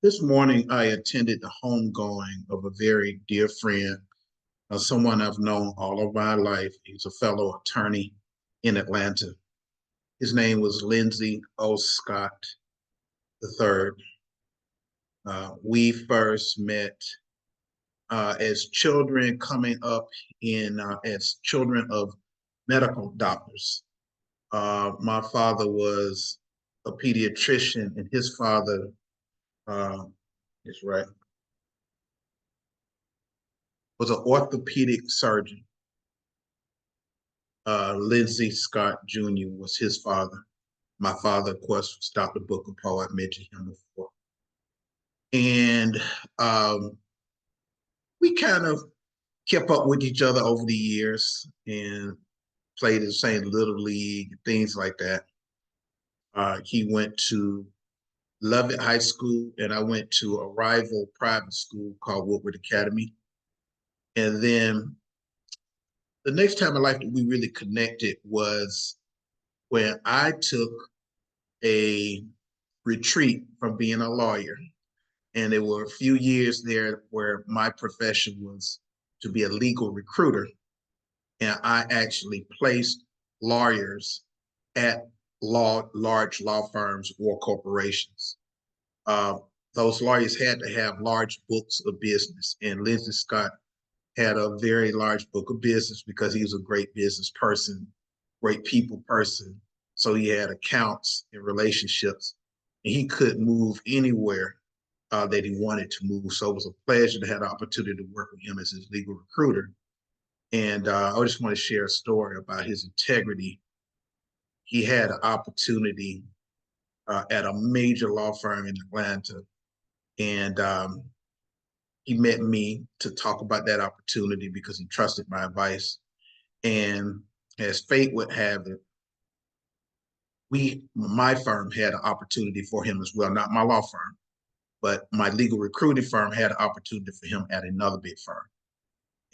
This morning, I attended the homegoing of a very dear friend, someone I've known all of my life. He's a fellow attorney in Atlanta. His name was Linzy O. Scott III. We first met as children coming up as children of medical doctors. My father was a pediatrician, and his father is right. Was an orthopedic surgeon. Linzy Scott Jr. was his father. My father, of course, was Dr. Booker Poe. I mentioned him before. And we kind of kept up with each other over the years and played in the same little league, things like that. He went to Lovett High School, and I went to a rival private school called Woodward Academy. And then the next time in life that we really connected was when I took a retreat from being a lawyer. And there were a few years there where my profession was to be a legal recruiter. And I actually placed lawyers at large law firms or corporations. Uh, those lawyers had to have large books of business. And Linzy Scott had a very large book of business because he was a great business person, great people person. So he had accounts and relationships, and he could move anywhere that he wanted to move. So it was a pleasure to have the opportunity to work with him as his legal recruiter. And I just want to share a story about his integrity. He had an opportunity at a major law firm in Atlanta, and he met me to talk about that opportunity because he trusted my advice. And as fate would have it, my firm had an opportunity for him as well, not my law firm, but my legal recruiting firm had an opportunity for him at another big firm.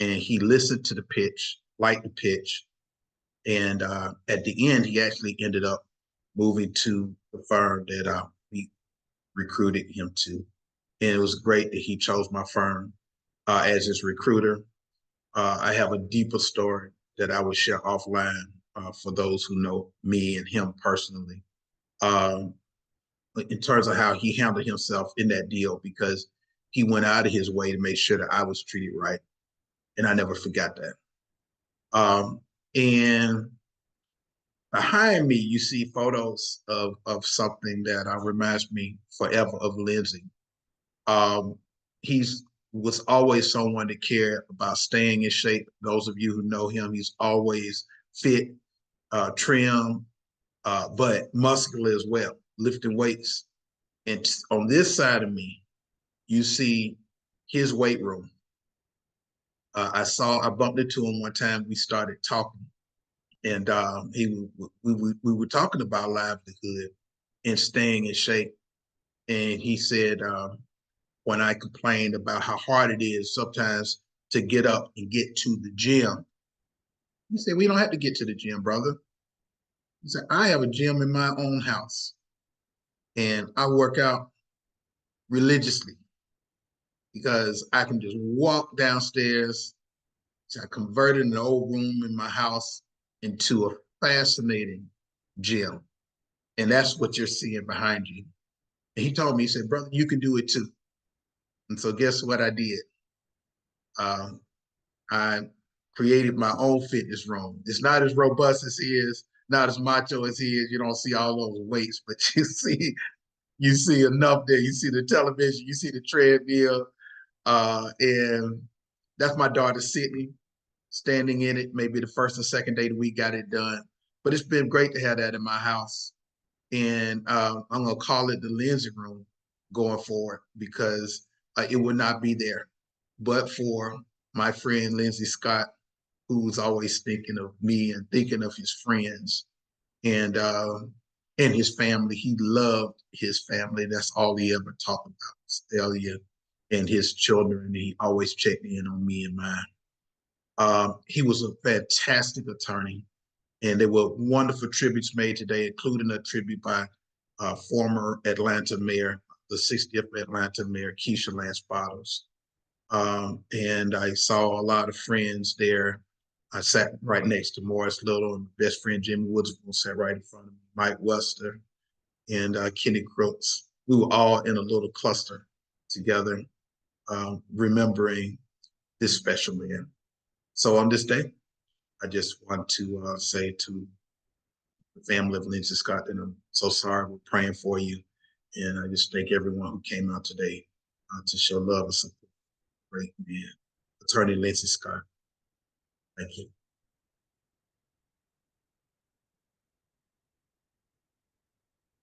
And he listened to the pitch, liked the pitch, and at the end, he actually ended up moving to the firm that we recruited him to. And it was great that he chose my firm as his recruiter. I have a deeper story that I will share offline for those who know me and him personally, in terms of how he handled himself in that deal, because he went out of his way to make sure that I was treated right. And I never forgot that. And behind me, you see photos of something that reminds me forever of Linzy. He's was always someone that cared about staying in shape. Those of you who know him, he's always fit, trim, but muscular as well, lifting weights. And on this side of me, you see his weight room. I bumped into him one time. We started talking, and we were talking about livelihood and staying in shape. And he said, when I complained about how hard it is sometimes to get up and get to the gym, he said, we don't have to get to the gym, brother. He said, I have a gym in my own house, and I work out religiously because I can just walk downstairs. So I converted an old room in my house into a fascinating gym. And that's what you're seeing behind you. And he told me, he said, brother, you can do it too. And so guess what I did? I created my own fitness room. It's not as robust as he is, not as macho as he is. You don't see all those weights, but you see enough there. You see the television, you see the treadmill, and that's my daughter Sydney standing in it. Maybe the first or second day that we got it done, but it's been great to have that in my house. And I'm gonna call it the Linzy room going forward because it would not be there, but for my friend Linzy Scott, who was always thinking of me and thinking of his friends and his family. He loved his family. That's all he ever talked about, Thalia and his children. And he always checked in on me and mine. He was a fantastic attorney, and there were wonderful tributes made today, including a tribute by former Atlanta Mayor the 60th Atlanta Mayor, Keisha Lance Bottles. And I saw a lot of friends there. I sat right next to Morris Little, and best friend Jimmy Woods sat right in front of me, Mike Wester, and Kenny Crooks. We were all in a little cluster together, remembering this special man. So on this day, I just want to say to the family of Lindsey Scott that I'm so sorry. We're praying for you. And I just thank everyone who came out today to show love and support. Great man. Attorney Linzy Scott. Thank you.